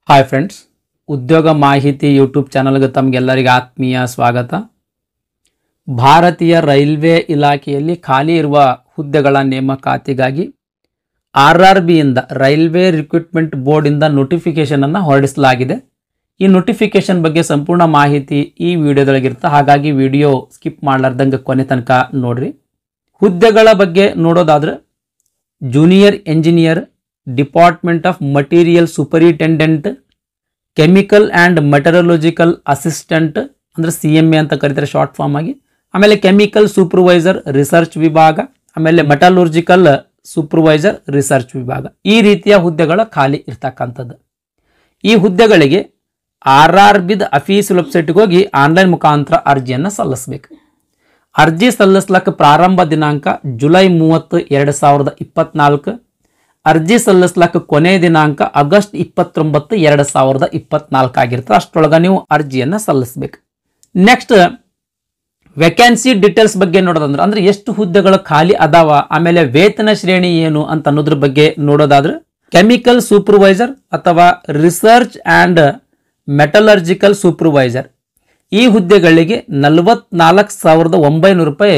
Hi friends, ಉದ್ಯೋಗ ಮಾಹಿತಿ YouTube ಚಾನಲ್ಗೆ ತಮಗೆಲ್ಲರಿಗೆ ಆತ್ಮೀಯ ಸ್ವಾಗತ. ಭಾರತೀಯ ರೈಲ್ವೆ ಇಲಾಖೆಯಲ್ಲಿ ಖಾಲಿ ಇರುವ ಹುದ್ದೆಗಳ ನೇಮಕಾತಿಗಾಗಿ RRBಯಿಂದ ರೈಲ್ವೆ ರಿಕ್ರೂಟ್ಮೆಂಟ್ ಬೋರ್ಡಿಂದ ನೋಟಿಫಿಕೇಷನನ್ನು ಹೊರಡಿಸಲಾಗಿದೆ. ಈ ನೋಟಿಫಿಕೇಷನ್ ಬಗ್ಗೆ ಸಂಪೂರ್ಣ ಮಾಹಿತಿ ಈ ವಿಡಿಯೋದೊಳಗಿರುತ್ತೆ. ಹಾಗಾಗಿ ವಿಡಿಯೋ ಸ್ಕಿಪ್ ಮಾಡಲಾರ್ದಂಗೆ ಕೊನೆ ತನಕ ನೋಡ್ರಿ. ಹುದ್ದೆಗಳ ಬಗ್ಗೆ ನೋಡೋದಾದ್ರೆ junior engineer, department of material superintendent, chemical and metallurgical assistant ಅಂದರೆ CMA ಅಂತ ಕರೀತಾರೆ ಶಾರ್ಟ್ ಫಾರ್ಮ್ ಆಗಿ. ಆಮೇಲೆ ಕೆಮಿಕಲ್ ಸೂಪರ್ವೈಸರ್ ರಿಸರ್ಚ್ ವಿಭಾಗ, ಆಮೇಲೆ ಮೆಟಲರ್ಜಿಕಲ್ ಸೂಪರ್ವೈಸರ್ ರಿಸರ್ಚ್ ವಿಭಾಗ. ಈ ರೀತಿಯ ಹುದ್ದೆಗಳ ಖಾಲಿ ಇರ್ತಕ್ಕಂಥದ್ದು. ಈ ಹುದ್ದೆಗಳಿಗೆ RRBದ ಅಫೀಸಿಯಲ್ ವೆಬ್ಸೈಟ್ಗೆ ಹೋಗಿ ಆನ್ಲೈನ್ ಮುಖಾಂತರ ಅರ್ಜಿಯನ್ನು ಸಲ್ಲಿಸಬೇಕು. ಅರ್ಜಿ ಸಲ್ಲಿಸ್ಲಕ್ಕೆ ಪ್ರಾರಂಭ ದಿನಾಂಕ ಜುಲೈ 30, 2024. ಅರ್ಜಿ ಸಲ್ಲಿಸ್ಲಕ್ಕೆ ಕೊನೆ ದಿನಾಂಕ ಆಗಸ್ಟ್ 29, 2024 ಆಗಿರ್ತದೆ. ಅಷ್ಟರೊಳಗೆ ನೀವು ಅರ್ಜಿಯನ್ನು ಸಲ್ಲಿಸಬೇಕು. ನೆಕ್ಸ್ಟ್ ವೇಕೆನ್ಸಿ ಡೀಟೇಲ್ಸ್ ಬಗ್ಗೆ ನೋಡೋದಂದ್ರೆ ಅಂದ್ರೆ ಎಷ್ಟು ಹುದ್ದೆಗಳು ಖಾಲಿ ಅದಾವ, ಆಮೇಲೆ ವೇತನ ಶ್ರೇಣಿ ಏನು ಅಂತ ಅನ್ನೋದ್ರ ಬಗ್ಗೆ ನೋಡೋದಾದ್ರೆ ಕೆಮಿಕಲ್ ಸೂಪರ್ವೈಸರ್ ಅಥವಾ ರಿಸರ್ಚ್ ಆ್ಯಂಡ್ ಮೆಟಲರ್ಜಿಕಲ್ ಸೂಪರ್ವೈಸರ್ ಈ ಹುದ್ದೆಗಳಿಗೆ 44,900 ರೂಪಾಯಿ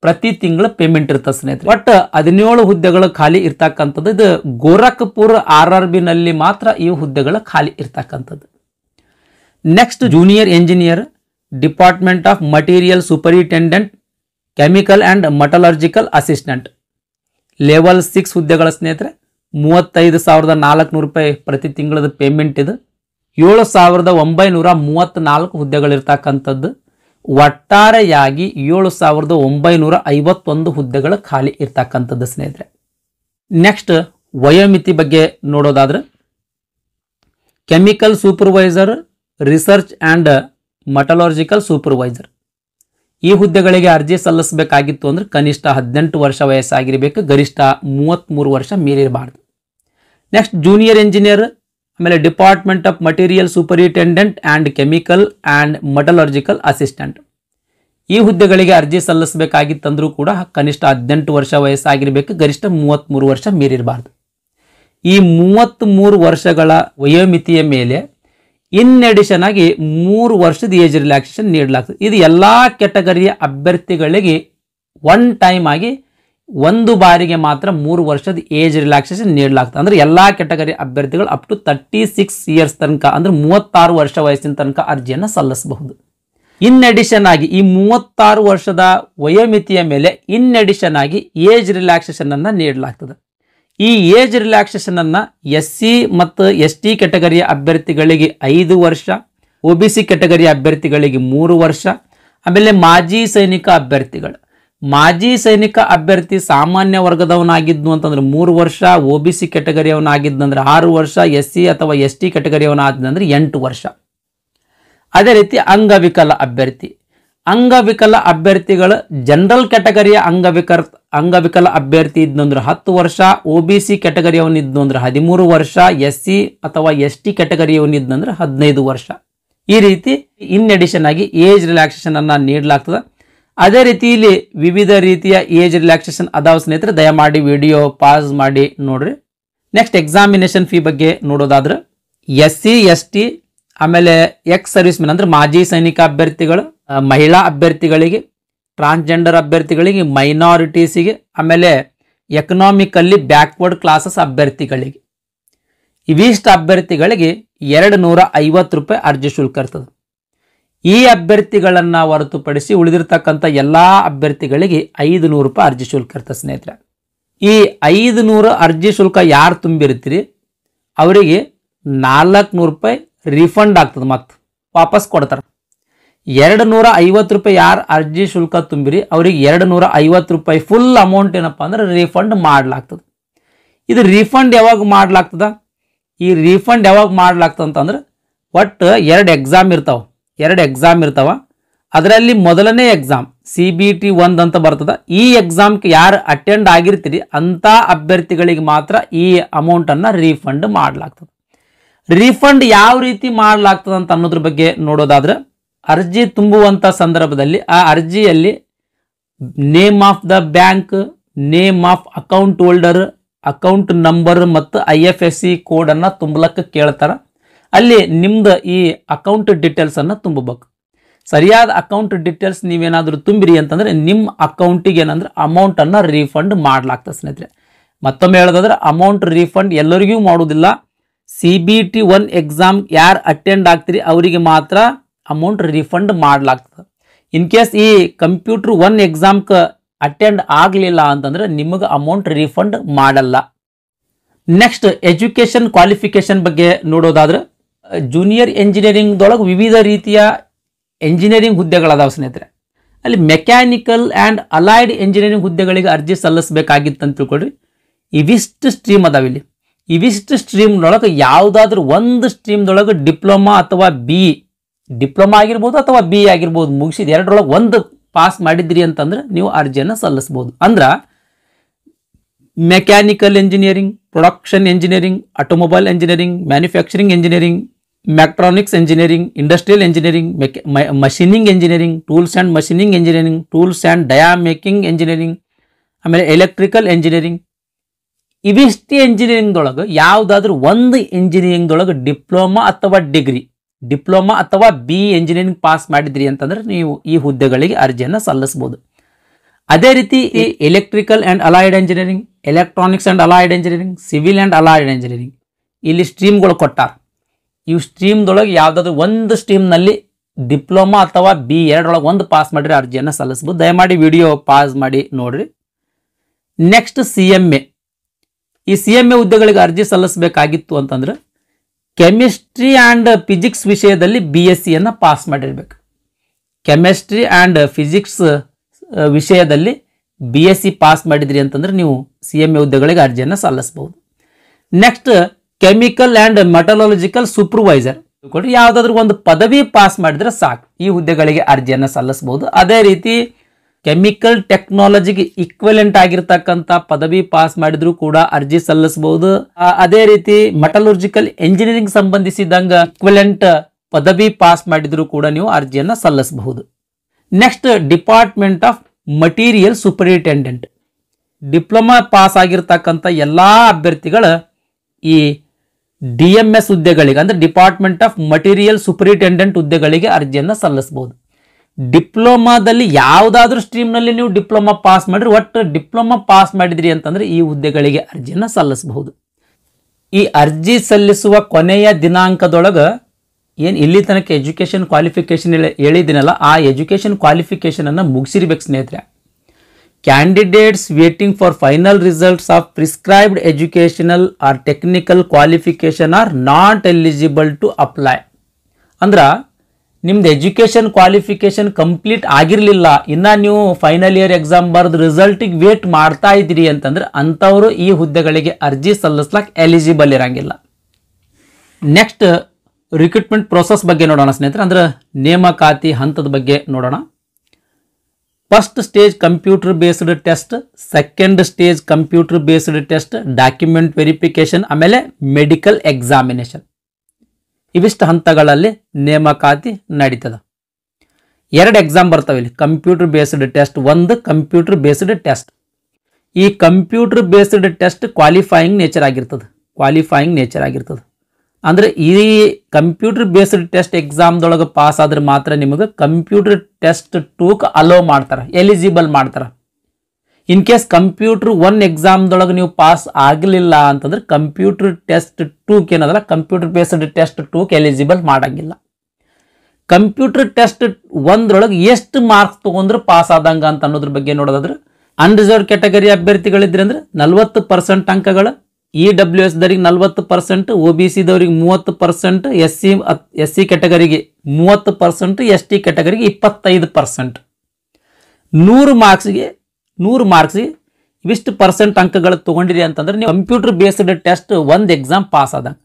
ಪ್ರತಿ ತಿಂಗಳು ಪೇಮೆಂಟ್ ಇರ್ತದೆ ಸ್ನೇಹಿತರೆ. ಒಟ್ಟು 17 ಹುದ್ದೆಗಳು ಖಾಲಿ ಇರ್ತಕ್ಕಂಥದ್ದು. ಇದು ಗೋರಖ್ಪುರ್ RRBನಲ್ಲಿ ಮಾತ್ರ ಈ ಹುದ್ದೆಗಳು ಖಾಲಿ ಇರ್ತಕ್ಕಂಥದ್ದು. Next junior engineer, department of material superintendent, chemical and metallurgical assistant level 6 ಹುದ್ದೆಗಳ ಸ್ನೇಹಿತರೆ 35,400 ರೂಪಾಯಿ ಪ್ರತಿ ತಿಂಗಳದ ಪೇಮೆಂಟ್ ಇದು. 7,934 ಹುದ್ದೆಗಳಿರ್ತಕ್ಕಂಥದ್ದು. ಒಟ್ಟಾರೆಯಾಗಿ 7,951 ಹುದ್ದೆಗಳು ಖಾಲಿ ಇರ್ತಕ್ಕಂಥದ್ದು ಸ್ನೇಹಿತರೆ. ನೆಕ್ಸ್ಟ್ ವಯೋಮಿತಿ ಬಗ್ಗೆ ನೋಡೋದಾದ್ರೆ chemical supervisor, research and metallurgical supervisor ಈ ಹುದ್ದೆಗಳಿಗೆ ಅರ್ಜಿ ಸಲ್ಲಿಸಬೇಕಾಗಿತ್ತು ಅಂದ್ರೆ ಕನಿಷ್ಠ 18 ವರ್ಷ ವಯಸ್ಸಾಗಿರಬೇಕು, ಗರಿಷ್ಠ 33 ವರ್ಷ ಮೀರಿರಬಾರ್ದು. ನೆಕ್ಸ್ಟ್ ಜೂನಿಯರ್ ಎಂಜಿನಿಯರ್, ಆಮೇಲೆ department of material superintendent and chemical and metallurgical assistant ಈ ಹುದ್ದೆಗಳಿಗೆ ಅರ್ಜಿ ಸಲ್ಲಿಸಬೇಕಾಗಿತ್ತಂದ್ರೂ ಕೂಡ ಕನಿಷ್ಠ 18 ವರ್ಷ ವಯಸ್ಸಾಗಿರಬೇಕು, ಗರಿಷ್ಠ 33 ವರ್ಷ ಮೀರಿರಬಾರ್ದು. ಈ 33 ವರ್ಷಗಳ ವಯೋಮಿತಿಯ ಮೇಲೆ ಇನ್ ಅಡಿಷನ್ ಆಗಿ 3 ವರ್ಷದ ಏಜ್ ರಿಲ್ಯಾಕ್ಸೇಷನ್ ನೀಡಲಾಗ್ತದೆ. ಇದು ಎಲ್ಲ ಕೆಟಗರಿಯ ಅಭ್ಯರ್ಥಿಗಳಿಗೆ ಒನ್ ಟೈಮ್ ಆಗಿ ಒಂದು ಬಾರಿಗೆ ಮಾತ್ರ 3 ವರ್ಷದ ಏಜ್ ರಿಲ್ಯಾಕ್ಸೇಷನ್ ನೀಡಲಾಗ್ತದೆ. ಅಂದ್ರೆ ಎಲ್ಲಾ ಕೆಟಗರಿ ಅಭ್ಯರ್ಥಿಗಳು ಅಪ್ ಟು 36 ಇಯರ್ಸ್ ತನಕ ಅಂದ್ರೆ 36 ವರ್ಷ ವಯಸ್ಸಿನ ತನಕ ಅರ್ಜಿಯನ್ನು ಸಲ್ಲಿಸಬಹುದು. ಇನ್ ಅಡಿಷನ್ ಆಗಿ ಈ 36 ವರ್ಷದ ವಯೋಮಿತಿಯ ಮೇಲೆ ಇನ್ ಅಡಿಷನ್ ಆಗಿ ಏಜ್ ರಿಲ್ಯಾಕ್ಸೇಷನ್ ಅನ್ನ ನೀಡಲಾಗ್ತದೆ. ಈ ಏಜ್ ರಿಲ್ಯಾಕ್ಸೇಷನ್ ಅನ್ನ SC ಮತ್ತು ST ಕೆಟಗರಿಯ ಅಭ್ಯರ್ಥಿಗಳಿಗೆ 5 ವರ್ಷ, OBC ಕೆಟಗರಿಯ ಅಭ್ಯರ್ಥಿಗಳಿಗೆ 3 ವರ್ಷ, ಆಮೇಲೆ ಮಾಜಿ ಸೈನಿಕ ಅಭ್ಯರ್ಥಿ ಸಾಮಾನ್ಯ ವರ್ಗದವನಾಗಿದ್ದು ಅಂತಂದ್ರೆ 3 ವರ್ಷ, OBC ಕೆಟಗರಿಯವನಾಗಿದ್ದಂದ್ರೆ 6 ವರ್ಷ, SC ಅಥವಾ ST ಕೆಟಗರಿಯವನಾಗಿದ್ದಂದ್ರೆ 8 ವರ್ಷ. ಅದೇ ರೀತಿ ಅಂಗವಿಕಲ ಅಭ್ಯರ್ಥಿಗಳು ಜನರಲ್ ಕೆಟಗರಿಯ ಅಂಗವಿಕಲ ಅಭ್ಯರ್ಥಿ ಇದ್ದಂದ್ರೆ 10 ವರ್ಷ, OBC ಕೆಟಗರಿಯವನಿದ್ದು ಅಂದ್ರೆ 13 ವರ್ಷ, SC ಅಥವಾ ST ಕೆಟಗರಿಯವನಿದ್ದಂದ್ರೆ 15 ವರ್ಷ. ಈ ರೀತಿ ಇನ್ ಅಡಿಷನ್ ಆಗಿ ಏಜ್ ರಿಲ್ಯಾಕ್ಸೇಷನ್ ಅನ್ನ ನೀಡಲಾಗ್ತದೆ. ಅದೇ ರೀತಿ ಇಲ್ಲಿ ವಿವಿಧ ರೀತಿಯ ಏಜ್ ರಿಲ್ಯಾಕ್ಸೇಷನ್ ಅದಾವ ಸ್ನೇಹಿತರೆ, ದಯಮಾಡಿ ವಿಡಿಯೋ ಪಾಸ್ ಮಾಡಿ ನೋಡ್ರಿ. ನೆಕ್ಸ್ಟ್ ಎಕ್ಸಾಮಿನೇಷನ್ ಫೀ ಬಗ್ಗೆ ನೋಡೋದಾದ್ರೆ SC ST ಆಮೇಲೆ ಎಕ್ಸ್ ಸರ್ವಿಸ್ ಮೆನ್ ಅಂದ್ರೆ ಮಾಜಿ ಸೈನಿಕ ಅಭ್ಯರ್ಥಿಗಳು, ಮಹಿಳಾ ಅಭ್ಯರ್ಥಿಗಳಿಗೆ, ಟ್ರಾನ್ಸ್ಜೆಂಡರ್ ಅಭ್ಯರ್ಥಿಗಳಿಗೆ, ಮೈನಾರಿಟೀಸಿಗೆ, ಆಮೇಲೆ ಎಕನಾಮಿಕಲ್ಲಿ ಬ್ಯಾಕ್ವರ್ಡ್ ಕ್ಲಾಸಸ್ ಅಭ್ಯರ್ಥಿಗಳಿಗೆ ಇವಿಷ್ಟು ಅಭ್ಯರ್ಥಿಗಳಿಗೆ 250 ರೂಪಾಯಿ ಅರ್ಜಿ ಶುಲ್ಕ ಇರ್ತದೆ. ಈ ಅಭ್ಯರ್ಥಿಗಳನ್ನ ಹೊರತುಪಡಿಸಿ ಉಳಿದಿರ್ತಕ್ಕಂಥ ಎಲ್ಲಾ ಅಭ್ಯರ್ಥಿಗಳಿಗೆ 500 ರೂಪಾಯಿ ಅರ್ಜಿ ಶುಲ್ಕ ಇರ್ತದೆ ಸ್ನೇಹಿತರೆ. ಈ 500 ಅರ್ಜಿ ಶುಲ್ಕ ಯಾರು ತುಂಬಿರ್ತೀರಿ ಅವರಿಗೆ 400 ರೂಪಾಯಿ ರಿಫಂಡ್ ಆಗ್ತದೆ, ಮತ್ತೆ ವಾಪಸ್ ಕೊಡ್ತಾರೆ. 250 ರೂಪಾಯಿ ಯಾರು ಅರ್ಜಿ ಶುಲ್ಕ ತುಂಬಿರಿ ಅವರಿಗೆ 250 ರೂಪಾಯಿ ಫುಲ್ ಅಮೌಂಟ್ ಏನಪ್ಪಾ ಅಂದ್ರೆ ರಿಫಂಡ್ ಮಾಡ್ಲಾಗ್ತದೆ. ಇದು ರಿಫಂಡ್ ಯಾವಾಗ ಮಾಡ್ಲಾಗ್ತದ? ಈ ರಿಫಂಡ್ ಯಾವಾಗ ಮಾಡ್ಲಾಗ್ತದೆ ಅಂತಂದ್ರೆ ಒಟ್ಟು 2 ಎಕ್ಸಾಮ್ ಇರ್ತಾವ. ಅದರಲ್ಲಿ ಮೊದಲನೇ ಎಕ್ಸಾಮ್ CBT 1 ಅಂತ ಬರ್ತದ. ಈ ಎಕ್ಸಾಮ್ಗೆ ಯಾರು ಅಟೆಂಡ್ ಆಗಿರ್ತೀರಿ ಅಂತ ಅಭ್ಯರ್ಥಿಗಳಿಗೆ ಮಾತ್ರ ಈ ಅಮೌಂಟ್ ಅನ್ನ ರೀಫಂಡ್ ಮಾಡ್ಲಾಗ್ತದೆ. ರೀಫಂಡ್ ಯಾವ ರೀತಿ ಮಾಡ್ಲಾಗ್ತದೆ ಅಂತ ಅನ್ನೋದ್ರ ಬಗ್ಗೆ ನೋಡೋದಾದ್ರೆ ಅರ್ಜಿ ತುಂಬುವಂತ ಸಂದರ್ಭದಲ್ಲಿ ಆ ಅರ್ಜಿಯಲ್ಲಿ name of the bank, name of account holder, account number ಮತ್ತು IFSC ಕೋಡ್ ಅನ್ನ ತುಂಬಲಕ್ಕೆ ಕೇಳ್ತಾರ. ಅಲ್ಲಿ ನಿಮ್ದು ಈ ಅಕೌಂಟ್ ಡೀಟೇಲ್ಸ್ ಅನ್ನು ತುಂಬಬೇಕು. ಸರಿಯಾದ ಅಕೌಂಟ್ ಡೀಟೇಲ್ಸ್ ನೀವೇನಾದರೂ ತುಂಬಿರಿ ಅಂತಂದ್ರೆ ನಿಮ್ಮ ಅಕೌಂಟಿಗೆ ಏನಂದ್ರೆ ಅಮೌಂಟನ್ನು ರೀಫಂಡ್ ಮಾಡಲಾಗ್ತದೆ ಸ್ನೇಹಿತರೆ. ಮತ್ತೊಮ್ಮೆ ಹೇಳೋದಾದ್ರೆ ಅಮೌಂಟ್ ರೀಫಂಡ್ ಎಲ್ಲರಿಗೂ ಮಾಡೋದಿಲ್ಲ. CBT 1 ಎಕ್ಸಾಮ್ ಯಾರು ಅಟೆಂಡ್ ಆಗ್ತೀರಿ ಅವರಿಗೆ ಮಾತ್ರ ಅಮೌಂಟ್ ರೀಫಂಡ್ ಮಾಡಲಾಗ್ತದೆ. ಇನ್ ಕೇಸ್ ಈ ಕಂಪ್ಯೂಟರ್ 1 ಎಕ್ಸಾಮ್ಗೆ ಅಟೆಂಡ್ ಆಗಲಿಲ್ಲ ಅಂತಂದ್ರೆ ನಿಮಗೆ ಅಮೌಂಟ್ ರೀಫಂಡ್ ಮಾಡಲ್ಲ. ನೆಕ್ಸ್ಟ್ ಎಜುಕೇಷನ್ ಕ್ವಾಲಿಫಿಕೇಶನ್ ಬಗ್ಗೆ ನೋಡೋದಾದ್ರೆ ಜೂನಿಯರ್ ಇಂಜಿನಿಯರಿಂಗ್ದೊಳಗೆ ವಿವಿಧ ರೀತಿಯ ಎಂಜಿನಿಯರಿಂಗ್ ಹುದ್ದೆಗಳದಾವ ಸ್ನೇಹಿತರೆ. ಅಲ್ಲಿ ಮೆಕ್ಯಾನಿಕಲ್ ಆ್ಯಂಡ್ ಅಲೈಡ್ ಎಂಜಿನಿಯರಿಂಗ್ ಹುದ್ದೆಗಳಿಗೆ ಅರ್ಜಿ ಸಲ್ಲಿಸಬೇಕಾಗಿತ್ತು ಅಂತ ತಿಳ್ಕೊಳ್ರಿ. ಇವಿಷ್ಟು ಸ್ಟ್ರೀಮ್ ಅದಾವ. ಇಲ್ಲಿ ಇವಿಷ್ಟು ಸ್ಟ್ರೀಮ್ನೊಳಗೆ ಯಾವುದಾದ್ರೂ ಒಂದು ಸ್ಟ್ರೀಮ್ದೊಳಗೆ ಡಿಪ್ಲೊಮಾ ಅಥವಾ ಡಿಪ್ಲೊಮಾ ಆಗಿರ್ಬೋದು ಅಥವಾ BE ಆಗಿರ್ಬೋದು ಮುಗಿಸಿದ ಎರಡರೊಳಗೆ ಒಂದು ಪಾಸ್ ಮಾಡಿದ್ರಿ ಅಂತಂದ್ರೆ ನೀವು ಅರ್ಜಿಯನ್ನು ಸಲ್ಲಿಸ್ಬೋದು. ಅಂದ್ರೆ mechanical engineering, production engineering, automobile engineering, manufacturing engineering, mechatronics engineering, industrial engineering, machining engineering, tools and machining engineering, tools and die making engineering, ಆಮೇಲೆ ಎಲೆಕ್ಟ್ರಿಕಲ್ ಎಂಜಿನಿಯರಿಂಗ್. ಇವಿಷ್ಟು ಎಂಜಿನಿಯರಿಂಗ್ದೊಳಗೆ ಯಾವುದಾದ್ರೂ ಒಂದು ಇಂಜಿನಿಯರಿಂಗ್ದೊಳಗೆ ಡಿಪ್ಲೊಮಾ ಅಥವಾ BE ಎಂಜಿನಿಯರಿಂಗ್ ಪಾಸ್ ಮಾಡಿದ್ರಿ ಅಂತಂದ್ರೆ ನೀವು ಈ ಹುದ್ದೆಗಳಿಗೆ ಅರ್ಜಿಯನ್ನು ಸಲ್ಲಿಸ್ಬೋದು. ಅದೇ ರೀತಿ ಈ electrical and allied engineering, electronics and allied engineering, civil and allied engineering ಇಲ್ಲಿ ಸ್ಟ್ರೀಮ್ಗಳು ಕೊಟ್ಟಾರ. ಇವು ಸ್ಟ್ರೀಮ್ದೊಳಗೆ ಯಾವುದಾದ್ರೂ ಒಂದು ಸ್ಟ್ರೀಮ್ನಲ್ಲಿ ಡಿಪ್ಲೊಮಾ ಅಥವಾ BE ಎರಡರೊಳಗೆ ಒಂದು ಪಾಸ್ ಮಾಡಿದ್ರೆ ಅರ್ಜಿಯನ್ನು ಸಲ್ಲಿಸ್ಬೋದು. ದಯಮಾಡಿ ವಿಡಿಯೋ ಪಾಸ್ ಮಾಡಿ ನೋಡ್ರಿ. Next CMA. ಈ CMA ಹುದ್ದೆಗಳಿಗೆ ಅರ್ಜಿ ಸಲ್ಲಿಸಬೇಕಾಗಿತ್ತು ಅಂತಂದ್ರೆ ಕೆಮಿಸ್ಟ್ರಿ ಆ್ಯಂಡ್ ಫಿಸಿಕ್ಸ್ ವಿಷಯದಲ್ಲಿ BSc ಪಾಸ್ ಮಾಡಿರ್ಬೇಕು. ಕೆಮಿಸ್ಟ್ರಿ ಆ್ಯಂಡ್ ಫಿಸಿಕ್ಸ್ ವಿಷಯದಲ್ಲಿ BSc ಪಾಸ್ ಮಾಡಿದ್ರಿ ಅಂತಂದ್ರೆ ನೀವು CMA ಹುದ್ದೆಗಳಿಗೆ ಅರ್ಜಿಯನ್ನು ಸಲ್ಲಿಸಬಹುದು. Next chemical and metallurgical supervisor ಯಾವುದಾದ್ರೂ ಒಂದು ಪದವಿ ಪಾಸ್ ಮಾಡಿದ್ರೆ ಸಾಕು, ಈ ಹುದ್ದೆಗಳಿಗೆ ಅರ್ಜಿಯನ್ನು ಸಲ್ಲಿಸಬಹುದು. ಅದೇ ರೀತಿ ಕೆಮಿಕಲ್ ಟೆಕ್ನಾಲಜಿಗೆ ಈಕ್ವಲೆಂಟ್ ಆಗಿರ್ತಕ್ಕಂಥ ಪದವಿ ಪಾಸ್ ಮಾಡಿದ್ರು ಕೂಡ ಅರ್ಜಿ ಸಲ್ಲಿಸಬಹುದು. ಅದೇ ರೀತಿ ಮೆಟಲರ್ಜಿಕಲ್ ಎಂಜಿನಿಯರಿಂಗ್ ಸಂಬಂಧಿಸಿದಂಗ ಈಕ್ವಲೆಂಟ್ ಪದವಿ ಪಾಸ್ ಮಾಡಿದ್ರು ಕೂಡ ನೀವು ಅರ್ಜಿಯನ್ನು ಸಲ್ಲಿಸಬಹುದು. Next department of material superintendent. Diploma pass ಆಗಿರ್ತಕ್ಕಂಥ ಎಲ್ಲಾ ಅಭ್ಯರ್ಥಿಗಳ ಈ DMS ಹುದ್ದೆಗಳಿಗೆ ಅಂದ್ರೆ ಡಿಪಾರ್ಟ್ಮೆಂಟ್ ಆಫ್ ಮಟೀರಿಯಲ್ ಸೂಪರಿಂಟೆಂಡೆಂಟ್ ಹುದ್ದೆಗಳಿಗೆ ಅರ್ಜಿಯನ್ನು ಸಲ್ಲಿಸಬಹುದು. ಡಿಪ್ಲೊಮಾದಲ್ಲಿ ಯಾವುದಾದ್ರೂ ಸ್ಟ್ರೀಮ್ನಲ್ಲಿ ನೀವು ಡಿಪ್ಲೊಮಾ ಪಾಸ್ ಮಾಡಿದ್ರೆ ಒಟ್ಟು ಡಿಪ್ಲೊಮಾ ಪಾಸ್ ಮಾಡಿದ್ರಿ ಅಂತಂದ್ರೆ ಈ ಹುದ್ದೆಗಳಿಗೆ ಅರ್ಜಿಯನ್ನು ಸಲ್ಲಿಸಬಹುದು. ಈ ಅರ್ಜಿ ಸಲ್ಲಿಸುವ ಕೊನೆಯ ದಿನಾಂಕದೊಳಗೆ ಏನು ಇಲ್ಲಿ ತನಕ ಎಜುಕೇಷನ್ ಕ್ವಾಲಿಫಿಕೇಶನ್ ಹೇಳಿದ್ದೀನಲ್ಲ ಆ ಎಜುಕೇಷನ್ ಕ್ವಾಲಿಫಿಕೇಶನ್ ಅನ್ನು ಮುಗಿಸಿರ್ಬೇಕು ಸ್ನೇಹಿತರೆ. Candidates waiting for final results of prescribed educational or technical qualification are not eligible to apply. ಅಂದ್ರೆ ನಿಮ್ದು ಎಜುಕೇಷನ್ ಕ್ವಾಲಿಫಿಕೇಶನ್ ಕಂಪ್ಲೀಟ್ ಆಗಿರಲಿಲ್ಲ, ಇನ್ನು ನೀವು ಫೈನಲ್ ಇಯರ್ ಎಕ್ಸಾಮ್ ಬರೆದು ರಿಸಲ್ಟಿಗೆ ವೇಟ್ ಮಾಡ್ತಾ ಇದ್ದೀರಿ ಅಂತಂದ್ರೆ ಅಂಥವರು ಈ ಹುದ್ದೆಗಳಿಗೆ ಅರ್ಜಿ ಸಲ್ಲಿಸ್ಲಾಕ್ ಎಲಿಜಿಬಲ್ ಇರಂಗಿಲ್ಲ. ನೆಕ್ಸ್ಟ್ ರಿಕ್ರೂಟ್ಮೆಂಟ್ ಪ್ರೋಸೆಸ್ ಬಗ್ಗೆ ನೋಡೋಣ ಸ್ನೇಹಿತರೆ. ಅಂದ್ರೆ ನೇಮಕಾತಿ ಹಂತದ ಬಗ್ಗೆ ನೋಡೋಣ. First stage computer based test, second stage computer based test, document verification, ಆಮೇಲೆ ಮೆಡಿಕಲ್ ಎಕ್ಸಾಮಿನೇಷನ್. ಇವಿಷ್ಟು ಹಂತಗಳಲ್ಲಿ ನೇಮಕಾತಿ ನಡೀತದ. 2 ಎಕ್ಸಾಮ್ ಬರ್ತವೆ ಇಲ್ಲಿ. ಕಂಪ್ಯೂಟರ್ ಬೇಸ್ಡ್ ಟೆಸ್ಟ್ ಒಂದು, ಕಂಪ್ಯೂಟರ್ ಬೇಸ್ಡ್ ಟೆಸ್ಟ್. ಈ computer based test qualifying nature ಆಗಿರ್ತದೆ. ಅಂದ್ರೆ ಈ ಕಂಪ್ಯೂಟರ್ ಬೇಸ್ಡ್ ಟೆಸ್ಟ್ ಎಕ್ಸಾಮ್ದೊಳಗೆ ಪಾಸ್ ಆದ್ರೆ ಮಾತ್ರ ನಿಮಗೆ ಕಂಪ್ಯೂಟರ್ ಟೆಸ್ಟ್ 2ಕ್ಕೆ ಅಲೋ ಮಾಡ್ತಾರೆ, ಎಲಿಜಿಬಲ್ ಮಾಡ್ತಾರೆ. ಇನ್ ಕೇಸ್ ಕಂಪ್ಯೂಟರ್ 1 ಎಕ್ಸಾಮ್ದೊಳಗೆ ನೀವು ಪಾಸ್ ಆಗಲಿಲ್ಲ ಅಂತಂದ್ರೆ ಕಂಪ್ಯೂಟರ್ ಟೆಸ್ಟ್ 2ಕ್ಕೆ ಏನದಲ್ಲ ಕಂಪ್ಯೂಟರ್ ಬೇಸ್ಡ್ ಟೆಸ್ಟ್ 2ಕ್ಕೆ ಎಲಿಜಿಬಲ್ ಮಾಡಂಗಿಲ್ಲ. ಕಂಪ್ಯೂಟರ್ ಟೆಸ್ಟ್ 1 ಎಷ್ಟು ಮಾರ್ಕ್ಸ್ ತಗೊಂಡ್ರೆ ಪಾಸ್ ಆದಂಗ ಅಂತ ಅನ್ನೋದ್ರ ಬಗ್ಗೆ ನೋಡೋದಾದ್ರೆ ಅನ್ರಿಸರ್ವ್ಡ್ ಕ್ಯಾಟಗರಿ ಅಭ್ಯರ್ಥಿಗಳಿದ್ರೆ ಅಂದ್ರೆ 40% ಅಂಕಗಳು, EWS ದವರಿಗೆ 40%, OBC ದವರಿಗೆ 30%, SC ಕ್ಯಾಟಗರಿಗೆ 30%, ST ಕ್ಯಾಟಗರಿಗೆ 25%. 100 ಮಾರ್ಕ್ಸ್ಗೆ ಇವಿಷ್ಟು ಪರ್ಸೆಂಟ್ ಅಂಕಗಳು ತಗೊಂಡಿರಿ ಅಂತಂದ್ರೆ ನೀವು computer based test 1 exam pass ಆದಂಗ.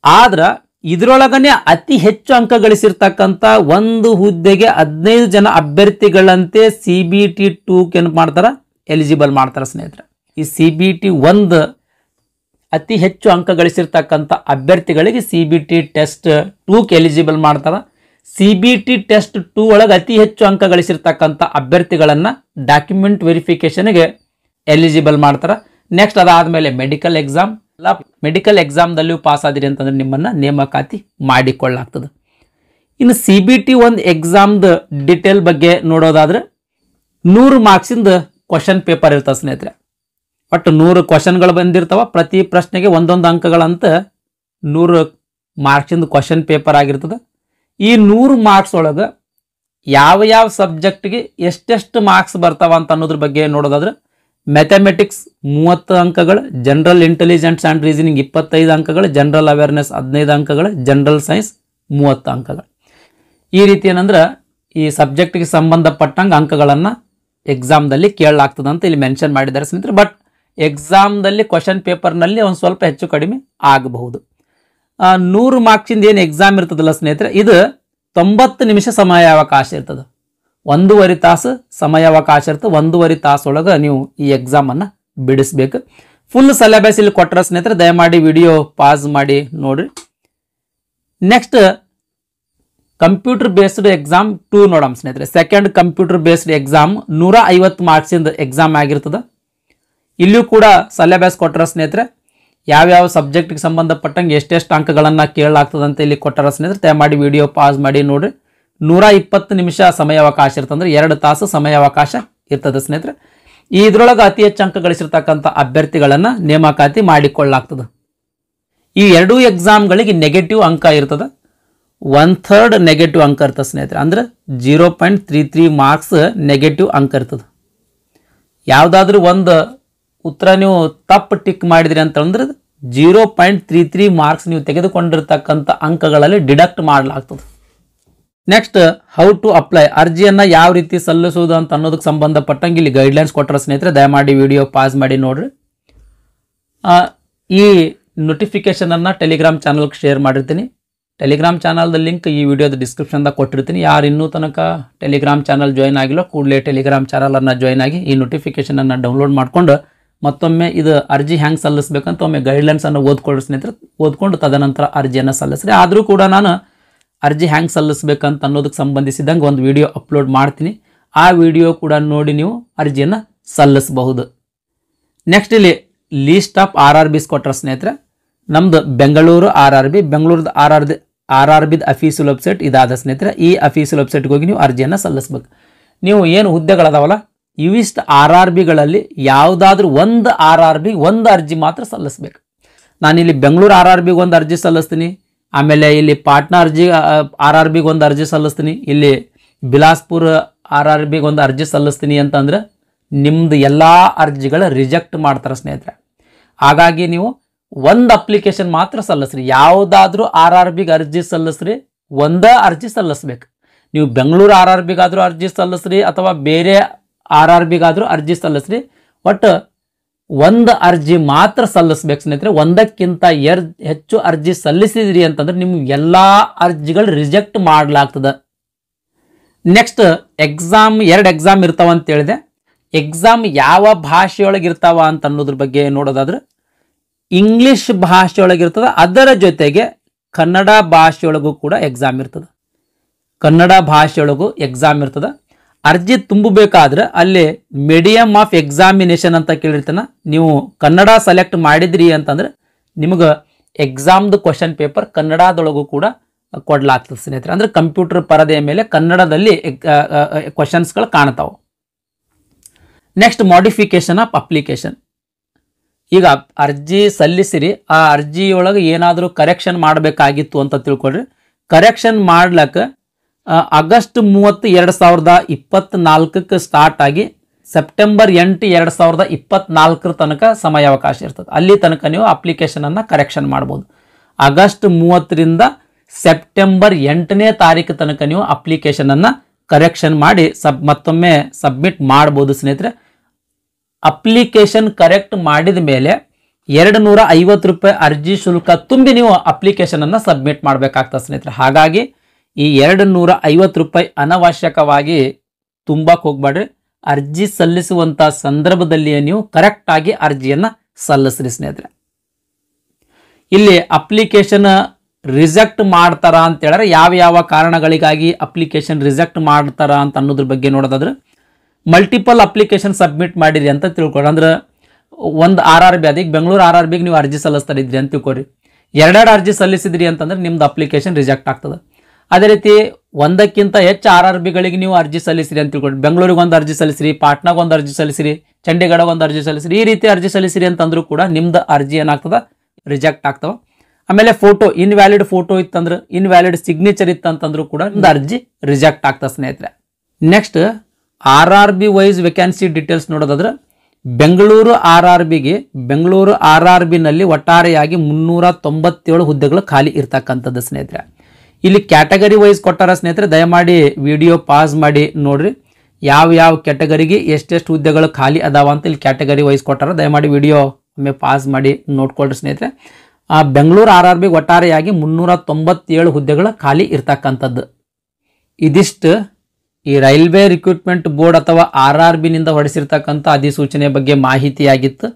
ಆದ್ರೆ ಇದರೊಳಗನೆ ಅತಿ ಹೆಚ್ಚು ಅಂಕ ಗಳಿಸಿರ್ತಕ್ಕಂಥ ಒಂದು ಹುದ್ದೆಗೆ 15 ಜನ ಅಭ್ಯರ್ಥಿಗಳಂತೆ CBT 2ಕ್ಕೆ ಏನು ಮಾಡ್ತಾರ ಎಲಿಜಿಬಲ್ ಮಾಡ್ತಾರೆ ಸ್ನೇಹಿತರೆ. ಈ CBT 1 ಅತಿ ಹೆಚ್ಚು ಅಂಕ ಗಳಿಸಿರ್ತಕ್ಕಂಥ ಅಭ್ಯರ್ಥಿಗಳಿಗೆ CBT ಟೆಸ್ಟ್ 2ಕ್ಕೆ ಎಲಿಜಿಬಲ್ ಮಾಡ್ತಾರ. CBT ಟೆಸ್ಟ್ 2 ಒಳಗೆ ಅತಿ ಹೆಚ್ಚು ಅಂಕ ಗಳಿಸಿರ್ತಕ್ಕಂಥ ಅಭ್ಯರ್ಥಿಗಳನ್ನ ಡಾಕ್ಯುಮೆಂಟ್ ವೆರಿಫಿಕೇಶನ್ಗೆ ಎಲಿಜಿಬಲ್ ಮಾಡ್ತಾರೆ. ನೆಕ್ಸ್ಟ್ ಅದಾದ್ಮೇಲೆ ಮೆಡಿಕಲ್ ಎಕ್ಸಾಮ್, ಎಲ್ಲ ಮೆಡಿಕಲ್ ಎಕ್ಸಾಮ್ದಲ್ಲಿಯೂ ಪಾಸ್ ಆದಿರಿ ಅಂತಂದ್ರೆ ನಿಮ್ಮನ್ನು ನೇಮಕಾತಿ ಮಾಡಿಕೊಳ್ಳಾಗ್ತದೆ. ಇನ್ನು CBT ಒಂದು ಎಕ್ಸಾಮ್ದು ಡಿಟೇಲ್ ಬಗ್ಗೆ ನೋಡೋದಾದ್ರೆ 100 ಮಾರ್ಕ್ಸಿಂದ ಕ್ವಶನ್ ಪೇಪರ್ ಇರ್ತದೆ ಸ್ನೇಹಿತರೆ. ಒಟ್ಟು 100 ಕ್ವಶನ್ಗಳು ಬಂದಿರ್ತಾವ. ಪ್ರತಿ ಪ್ರಶ್ನೆಗೆ ಒಂದೊಂದು ಅಂಕಗಳಂತ 100 ಮಾರ್ಕ್ಸಿಂದ ಕ್ವಶನ್ ಪೇಪರ್ ಆಗಿರ್ತದೆ. ಈ 100 ಮಾರ್ಕ್ಸ್ ಒಳಗೆ ಯಾವ ಸಬ್ಜೆಕ್ಟ್ಗೆ ಎಷ್ಟೆಷ್ಟು ಮಾರ್ಕ್ಸ್ ಬರ್ತಾವ ಅಂತ ಅನ್ನೋದ್ರ ಬಗ್ಗೆ ನೋಡೋದಾದ್ರೆ ಮ್ಯಾಥಮೆಟಿಕ್ಸ್ 30 ಅಂಕಗಳು, ಜನರಲ್ ಇಂಟೆಲಿಜೆನ್ಸ್ ಆ್ಯಂಡ್ ರೀಸನಿಂಗ್ 25 ಅಂಕಗಳು, ಜನರಲ್ ಅವೇರ್ನೆಸ್ 15 ಅಂಕಗಳು, ಜನರಲ್ ಸೈನ್ಸ್ 30 ಅಂಕಗಳು. ಈ ರೀತಿ ಏನಂದ್ರೆ ಈ ಸಬ್ಜೆಕ್ಟ್ಗೆ ಸಂಬಂಧಪಟ್ಟಂಗೆ ಅಂಕಗಳನ್ನು ಎಕ್ಸಾಮ್ದಲ್ಲಿ ಕೇಳಲಾಗ್ತದೆ ಅಂತ ಇಲ್ಲಿ ಮೆನ್ಷನ್ ಮಾಡಿದ್ದಾರೆ ಸ್ನೇಹಿತರೆ. ಬಟ್ ಎಕ್ಸಾಮ್ದಲ್ಲಿ ಕ್ವಶನ್ ಪೇಪರ್ನಲ್ಲಿ ಒಂದು ಸ್ವಲ್ಪ ಹೆಚ್ಚು ಕಡಿಮೆ ಆಗಬಹುದು. 100 ಮಾರ್ಕ್ಸಿಂದ ಏನು ಎಕ್ಸಾಮ್ ಇರ್ತದಲ್ಲ ಸ್ನೇಹಿತರೆ, ಇದು 90 ನಿಮಿಷ ಸಮಯಾವಕಾಶ ಇರ್ತದೆ. 1.5 ತಾಸು ಸಮಯಾವಕಾಶ ಇರ್ತದೆ. 1.5 ತಾಸೊಳಗೆ ನೀವು ಈ ಎಕ್ಸಾಮನ್ನು ಬಿಡಿಸ್ಬೇಕು. ಫುಲ್ ಸಿಲೆಬಸ್ ಇಲ್ಲಿ ಕೊಟ್ಟರೆ ಸ್ನೇಹಿತರೆ ದಯಮಾಡಿ ವಿಡಿಯೋ ಪಾಸ್ ಮಾಡಿ ನೋಡ್ರಿ. ನೆಕ್ಸ್ಟ್ ಕಂಪ್ಯೂಟರ್ ಬೇಸ್ಡ್ ಎಕ್ಸಾಮ್ 2 ನೋಡಮ್ ಸ್ನೇಹಿತರೆ. ಸೆಕೆಂಡ್ ಕಂಪ್ಯೂಟರ್ ಬೇಸ್ಡ್ ಎಕ್ಸಾಮ್ 150 ಮಾರ್ಕ್ಸಿಂದ ಎಕ್ಸಾಮ್ ಆಗಿರ್ತದೆ. ಇಲ್ಲಿಯೂ ಕೂಡ ಸಿಲೆಬಸ್ ಕೊಟ್ಟರೆ ಸ್ನೇಹಿತರೆ ಯಾವ್ಯಾವ ಸಬ್ಜೆಕ್ಟ್ಗೆ ಸಂಬಂಧಪಟ್ಟಂಗೆ ಎಷ್ಟೆಷ್ಟು ಅಂಕಗಳನ್ನು ಕೇಳಲಾಗ್ತದೆ ಅಂತ ಇಲ್ಲಿ ಕೊಟ್ಟರೆ ಸ್ನೇಹಿತರೆ ದಯಮಾಡಿ ವಿಡಿಯೋ ಪಾಸ್ ಮಾಡಿ ನೋಡ್ರಿ. 120 ನಿಮಿಷ ಸಮಯಾವಕಾಶ ಇರ್ತದೆ, ಅಂದ್ರೆ 2 ತಾಸು ಸಮಯಾವಕಾಶ ಇರ್ತದೆ ಸ್ನೇಹಿತರೆ. ಇದರೊಳಗೆ ಅತಿ ಹೆಚ್ಚು ಅಂಕ ಗಳಿಸಿರ್ತಕ್ಕಂಥ ಅಭ್ಯರ್ಥಿಗಳನ್ನು ನೇಮಕಾತಿ ಮಾಡಿಕೊಳ್ಳಲಾಗ್ತದೆ. ಈ ಎರಡೂ ಎಕ್ಸಾಮ್ಗಳಿಗೆ ನೆಗೆಟಿವ್ ಅಂಕ ಇರ್ತದೆ. 1/3 ನೆಗೆಟಿವ್ ಅಂಕ ಇರ್ತದೆ ಸ್ನೇಹಿತರೆ. ಅಂದ್ರೆ 0.33 ಮಾರ್ಕ್ಸ್ ನೆಗೆಟಿವ್ ಅಂಕ ಇರ್ತದೆ. ಯಾವುದಾದ್ರೂ ಒಂದು ಉತ್ತರ ನೀವು ತಪ್ಪು ಟಿಕ್ ಮಾಡಿದ್ರಿ ಅಂತಂದ್ರೆ 0.33 ಮಾರ್ಕ್ಸ್ ನೀವು ತೆಗೆದುಕೊಂಡಿರ್ತಕ್ಕಂಥ ಅಂಕಗಳಲ್ಲಿ ಡಿಡಕ್ಟ್ ಮಾಡಲಾಗ್ತದೆ. ನೆಕ್ಸ್ಟ್ ಹೌ ಟು ಅಪ್ಲೈ, ಅರ್ಜಿಯನ್ನು ಯಾವ ರೀತಿ ಸಲ್ಲಿಸುವುದು ಅಂತ ಅನ್ನೋದಕ್ಕೆ ಸಂಬಂಧಪಟ್ಟಂಗೆ ಇಲ್ಲಿ ಗೈಡ್ಲೈನ್ಸ್ ಕೊಟ್ಟರೆ ಸ್ನೇಹಿತರೆ ದಯಮಾಡಿ ವಿಡಿಯೋ ಪಾಸ್ ಮಾಡಿ ನೋಡ್ರಿ. ಈ ನೋಟಿಫಿಕೇಶನನ್ನು ಟೆಲಿಗ್ರಾಮ್ ಚಾನಲ್ಗೆ ಶೇರ್ ಮಾಡಿರ್ತೀನಿ. ಟೆಲಿಗ್ರಾಮ್ ಚಾನಲ್ದ ಲಿಂಕ್ ಈ ವಿಡಿಯೋದ ಡಿಸ್ಕ್ರಿಪ್ಷನ್ದಾಗ ಕೊಟ್ಟಿರ್ತೀನಿ. ಯಾರು ಇನ್ನೂ ತನಕ ಟೆಲಿಗ್ರಾಮ್ ಚಾನಲ್ ಜಾಯ್ನ್ ಆಗಿಲ್ಲ ಕೂಡಲೇ ಟೆಲಿಗ್ರಾಮ್ ಚಾನಲನ್ನು ಜಾಯ್ನ್ ಆಗಿ ಈ ನೋಟಿಫಿಕೇಶನನ್ನು ಡೌನ್ಲೋಡ್ ಮಾಡಿಕೊಂಡು ಮತ್ತೊಮ್ಮೆ ಇದು ಅರ್ಜಿ ಹೆಂಗೆ ಸಲ್ಲಿಸ್ಬೇಕಂತ ಒಮ್ಮೆ ಗೈಡ್ಲೈನ್ಸನ್ನು ಓದ್ಕೊಳ್ಳಿ ಸ್ನೇಹಿತರೆ. ಓದ್ಕೊಂಡು ತದನಂತರ ಅರ್ಜಿಯನ್ನು ಸಲ್ಲಿಸ್ರಿ. ಆದರೂ ಕೂಡ ನಾನು ಅರ್ಜಿ ಹೆಂಗೆ ಸಲ್ಲಿಸ್ಬೇಕಂತ ಅನ್ನೋದಕ್ಕೆ ಸಂಬಂಧಿಸಿದಂಗೆ ಒಂದು ವಿಡಿಯೋ ಅಪ್ಲೋಡ್ ಮಾಡ್ತೀನಿ. ಆ ವಿಡಿಯೋ ಕೂಡ ನೋಡಿ ನೀವು ಅರ್ಜಿಯನ್ನು ಸಲ್ಲಿಸಬಹುದು. ನೆಕ್ಸ್ಟ್ ಇಲ್ಲಿ ಲೀಸ್ಟ್ ಆಫ್ RRBs ಕೊಟ್ಟರೆ ಸ್ನೇಹಿತರೆ ನಮ್ದು ಬೆಂಗಳೂರು RRB, ಬೆಂಗಳೂರದ RRBದ ಅಫೀಷಿಯಲ್ ವೆಬ್ಸೈಟ್ ಇದಾದ ಸ್ನೇಹಿತರೆ. ಈ ಅಫೀಷಿಯಲ್ ವೆಬ್ಸೈಟ್ಗೆ ಹೋಗಿ ನೀವು ಅರ್ಜಿಯನ್ನು ಸಲ್ಲಿಸ್ಬೇಕು. ನೀವು ಏನು ಹುದ್ದೆಗಳದಾವಲ್ಲ ಇವಿಷ್ಟು RRBಗಳಲ್ಲಿ ಯಾವುದಾದ್ರೂ ಒಂದು RRBಗೆ ಒಂದು ಅರ್ಜಿ ಮಾತ್ರ ಸಲ್ಲಿಸ್ಬೇಕು. ನಾನಿಲ್ಲಿ ಬೆಂಗಳೂರು RRBಗೆ ಒಂದು ಅರ್ಜಿ ಸಲ್ಲಿಸ್ತೀನಿ, ಆಮೇಲೆ ಇಲ್ಲಿ ಪಾಟ್ನಾ RRBಗೆ ಒಂದು ಅರ್ಜಿ ಸಲ್ಲಿಸ್ತೀನಿ, ಇಲ್ಲಿ ಬಿಲಾಸ್ಪುರ RRBಗೆ ಒಂದು ಅರ್ಜಿ ಸಲ್ಲಿಸ್ತೀನಿ ಅಂತಂದ್ರೆ ನಿಮ್ದು ಎಲ್ಲ ಅರ್ಜಿಗಳ ರಿಜೆಕ್ಟ್ ಮಾಡ್ತಾರೆ ಸ್ನೇಹಿತರೆ. ಹಾಗಾಗಿ ನೀವು ಒಂದು ಅಪ್ಲಿಕೇಶನ್ ಮಾತ್ರ ಸಲ್ಲಿಸ್ರಿ. ಯಾವುದಾದ್ರೂ RRBಗೆ ಅರ್ಜಿ ಸಲ್ಲಿಸ್ರಿ, ಒಂದೇ ಅರ್ಜಿ ಸಲ್ಲಿಸ್ಬೇಕು. ನೀವು ಬೆಂಗಳೂರು RRBಗಾದ್ರೂ ಅರ್ಜಿ ಸಲ್ಲಿಸ್ರಿ ಅಥವಾ ಬೇರೆ RRBಗಾದ್ರೂ ಅರ್ಜಿ ಸಲ್ಲಿಸ್ರಿ. ಒಟ್ಟು ಒಂದು ಅರ್ಜಿ ಮಾತ್ರ ಸಲ್ಲಿಸ್ಬೇಕು ಸ್ನೇಹಿತರೆ. ಒಂದಕ್ಕಿಂತ ಹೆಚ್ಚು ಅರ್ಜಿ ಸಲ್ಲಿಸಿದ್ರಿ ಅಂತಂದ್ರೆ ನಿಮ್ಗೆ ಎಲ್ಲ ಅರ್ಜಿಗಳು ರಿಜೆಕ್ಟ್ ಮಾಡಲಾಗ್ತದೆ. ನೆಕ್ಸ್ಟ್ ಎಕ್ಸಾಮ್ 2 ಎಕ್ಸಾಮ್ ಇರ್ತಾವ ಅಂತ ಹೇಳಿದೆ. ಎಕ್ಸಾಮ್ ಯಾವ ಭಾಷೆಯೊಳಗೆ ಇರ್ತಾವ ಅಂತ ಅನ್ನೋದ್ರ ಬಗ್ಗೆ ನೋಡೋದಾದ್ರೆ ಇಂಗ್ಲಿಷ್ ಭಾಷೆಯೊಳಗಿರ್ತದೆ. ಅದರ ಜೊತೆಗೆ ಕನ್ನಡ ಭಾಷೆಯೊಳಗೂ ಕೂಡ ಎಕ್ಸಾಮ್ ಇರ್ತದೆ. ಕನ್ನಡ ಭಾಷೆಯೊಳಗೂ ಎಕ್ಸಾಮ್ ಇರ್ತದೆ. ಅರ್ಜಿ ತುಂಬಬೇಕಾದ್ರೆ ಅಲ್ಲಿ ಮೀಡಿಯಮ್ ಆಫ್ ಎಕ್ಸಾಮಿನೇಷನ್ ಅಂತ ಕೇಳಿರ್ತಾನೆ. ನೀವು ಕನ್ನಡ ಸೆಲೆಕ್ಟ್ ಮಾಡಿದ್ರಿ ಅಂತಂದ್ರೆ ನಿಮಗೆ ಎಕ್ಸಾಮ್ದು ಕ್ವಶನ್ ಪೇಪರ್ ಕನ್ನಡದೊಳಗೂ ಕೂಡ ಕೊಡಲಾಗ್ತದೆ ಸ್ನೇಹಿತರೆ. ಅಂದ್ರೆ ಕಂಪ್ಯೂಟರ್ ಪರದೆಯ ಮೇಲೆ ಕನ್ನಡದಲ್ಲಿ ಕ್ವಶನ್ಸ್ಗಳು ಕಾಣ್ತಾವೆ. Next modification of application. ಈಗ ಅರ್ಜಿ ಸಲ್ಲಿಸಿರಿ, ಆ ಅರ್ಜಿಯೊಳಗೆ ಏನಾದರೂ ಕರೆಕ್ಷನ್ ಮಾಡಬೇಕಾಗಿತ್ತು ಅಂತ ತಿಳ್ಕೊಳ್ರಿ. ಕರೆಕ್ಷನ್ ಮಾಡ್ಲಕ್ಕೆ ಆಗಸ್ಟ್ 30, 2024 ಸ್ಟಾರ್ಟ್ ಆಗಿ ಸೆಪ್ಟೆಂಬರ್ 8, 2024 ತನಕ ಸಮಯಾವಕಾಶ ಇರ್ತದೆ. ಅಲ್ಲಿ ತನಕ ನೀವು ಅಪ್ಲಿಕೇಶನನ್ನು ಕರೆಕ್ಷನ್ ಮಾಡ್ಬೋದು. ಆಗಸ್ಟ್ 30ರಿಂದ ಸೆಪ್ಟೆಂಬರ್ 8ನೇ ತಾರೀಕು ತನಕ ನೀವು ಅಪ್ಲಿಕೇಶನನ್ನು ಕರೆಕ್ಷನ್ ಮಾಡಿ ಮತ್ತೊಮ್ಮೆ ಸಬ್ಮಿಟ್ ಮಾಡ್ಬೋದು ಸ್ನೇಹಿತರೆ. ಅಪ್ಲಿಕೇಶನ್ ಕರೆಕ್ಟ್ ಮಾಡಿದ ಮೇಲೆ 250 ರೂಪಾಯಿ ಅರ್ಜಿ ಶುಲ್ಕ ತುಂಬಿ ನೀವು ಅಪ್ಲಿಕೇಶನನ್ನು ಸಬ್ಮಿಟ್ ಮಾಡಬೇಕಾಗ್ತದೆ ಸ್ನೇಹಿತರೆ. ಹಾಗಾಗಿ ಈ 250 ರೂಪಾಯಿ ಅನವಶ್ಯಕವಾಗಿ ತುಂಬಕ್ಕೆ ಹೋಗ್ಬೇಡ್ರಿ. ಅರ್ಜಿ ಸಲ್ಲಿಸುವಂಥ ಸಂದರ್ಭದಲ್ಲಿಯೇ ನೀವು ಕರೆಕ್ಟಾಗಿ ಅರ್ಜಿಯನ್ನು ಸಲ್ಲಿಸ್ರಿ ಸ್ನೇಹಿತರೆ. ಇಲ್ಲಿ ಅಪ್ಲಿಕೇಶನ್ ರಿಜೆಕ್ಟ್ ಮಾಡ್ತಾರ ಅಂತ ಹೇಳಿದ್ರೆ ಯಾವ ಕಾರಣಗಳಿಗಾಗಿ ಅಪ್ಲಿಕೇಶನ್ ರಿಜೆಕ್ಟ್ ಮಾಡ್ತಾರ ಅಂತ ಅನ್ನೋದ್ರ ಬಗ್ಗೆ ನೋಡೋದಾದ್ರೆ ಮಲ್ಟಿಪಲ್ ಅಪ್ಲಿಕೇಶನ್ ಸಬ್ಮಿಟ್ ಮಾಡಿರಿ ಅಂತ ತಿಳ್ಕೊಳ್ಳಿ. ಅಂದ್ರೆ ಒಂದು RRB ಅದ, ಈಗ ಬೆಂಗಳೂರು RRBಗೆ ನೀವು ಅರ್ಜಿ ಸಲ್ಲಿಸ್ತಾ ಇದ್ರಿ ಅಂತ ತಿಳ್ಕೊರಿ, ಎರಡೆರಡು ಅರ್ಜಿ ಸಲ್ಲಿಸಿದ್ರಿ ಅಂತಂದ್ರೆ ನಿಮ್ದು ಅಪ್ಲಿಕೇಶನ್ ರಿಜೆಕ್ಟ್ ಆಗ್ತದೆ. ಅದೇ ರೀತಿ ಒಂದಕ್ಕಿಂತ ಹೆಚ್ಚು RRBಗಳಿಗೆ ನೀವು ಅರ್ಜಿ ಸಲ್ಲಿಸಿರಿ ಅಂತ ತಿಳ್ಕೊರಿ, ಬೆಂಗಳೂರಿಗೆ ಒಂದು ಅರ್ಜಿ ಸಲ್ಲಿಸಿರಿ, ಪಾಟ್ನಾಗ ಒಂದು ಅರ್ಜಿ ಸಲ್ಲಿಸಿರಿ, ಚಂಡೀಗಢ ಒಂದು ಅರ್ಜಿ ಸಲ್ಲಿಸಿರಿ, ಈ ರೀತಿ ಅರ್ಜಿ ಸಲ್ಲಿಸಿರಿ ಅಂತಂದ್ರೂ ಕೂಡ ನಿಮ್ದು ಅರ್ಜಿ ಏನಾಗ್ತದ, ರಿಜೆಕ್ಟ್ ಆಗ್ತವ. ಆಮೇಲೆ ಫೋಟೋ ಇನ್ವ್ಯಾಲಿಡ್ ಫೋಟೋ ಇತ್ತಂದ್ರೆ, ಇನ್ವ್ಯಾಲಿಡ್ ಸಿಗ್ನೇಚರ್ ಇತ್ತಂತಂದ್ರೂ ಕೂಡ ನಿಮ್ದು ಅರ್ಜಿ ರಿಜೆಕ್ಟ್ ಆಗ್ತದೆ ಸ್ನೇಹಿತರೆ. Next RRB wise vacancy details ನೋಡೋದಾದ್ರೆ, ಬೆಂಗಳೂರು RRBನಲ್ಲಿ ಒಟ್ಟಾರೆಯಾಗಿ 397 ಹುದ್ದೆಗಳು ಖಾಲಿ ಇರ್ತಕ್ಕಂಥದ್ದು ಸ್ನೇಹಿತರೆ. ಇಲ್ಲಿ ಕ್ಯಾಟಗರಿ ವೈಸ್ ಕೊಟ್ಟಾರ ಸ್ನೇಹಿತರೆ, ದಯಮಾಡಿ ವಿಡಿಯೋ ಪಾಸ್ ಮಾಡಿ ನೋಡ್ರಿ, ಯಾವ ಕ್ಯಾಟಗರಿಗೆ ಎಷ್ಟೆಷ್ಟು ಹುದ್ದೆಗಳು ಖಾಲಿ ಅದಾವ ಅಂತ ಇಲ್ಲಿ ಕ್ಯಾಟಗರಿ ವೈಸ್ ಕೊಟ್ಟಾರ. ದಯಮಾಡಿ ವಿಡಿಯೋ ಒಮ್ಮೆ ಪಾಸ್ ಮಾಡಿ ನೋಡ್ಕೊಳ್ರಿ ಸ್ನೇಹಿತರೆ. ಬೆಂಗಳೂರು RRBಗೆ ಒಟ್ಟಾರೆಯಾಗಿ 397 ಹುದ್ದೆಗಳು ಖಾಲಿ ಇರ್ತಕ್ಕಂಥದ್ದು. ಇದಿಷ್ಟು ಈ ರೈಲ್ವೆ ರಿಕ್ರೂಟ್ಮೆಂಟ್ ಬೋರ್ಡ್ ಅಥವಾ RRBನಿಂದ ಹೊರಡಿಸಿರ್ತಕ್ಕಂಥ ಅಧಿಸೂಚನೆ ಬಗ್ಗೆ ಮಾಹಿತಿಯಾಗಿತ್ತು.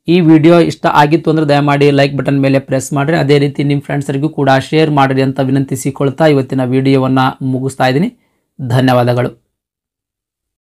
ಈ ವಿಡಿಯೋ ಇಷ್ಟ ಆಗಿತ್ತು ಅಂದರೆ ದಯಮಾಡಿ ಲೈಕ್ ಬಟನ್ ಮೇಲೆ ಪ್ರೆಸ್ ಮಾಡಿರಿ. ಅದೇ ರೀತಿ ನಿಮ್ಮ ಫ್ರೆಂಡ್ಸರಿಗೂ ಕೂಡ ಶೇರ್ ಮಾಡಿರಿ ಅಂತ ವಿನಂತಿಸಿಕೊಳ್ತಾ ಇವತ್ತಿನ ವಿಡಿಯೋವನ್ನು ಮುಗಿಸ್ತಾ ಇದ್ದೀನಿ. ಧನ್ಯವಾದಗಳು.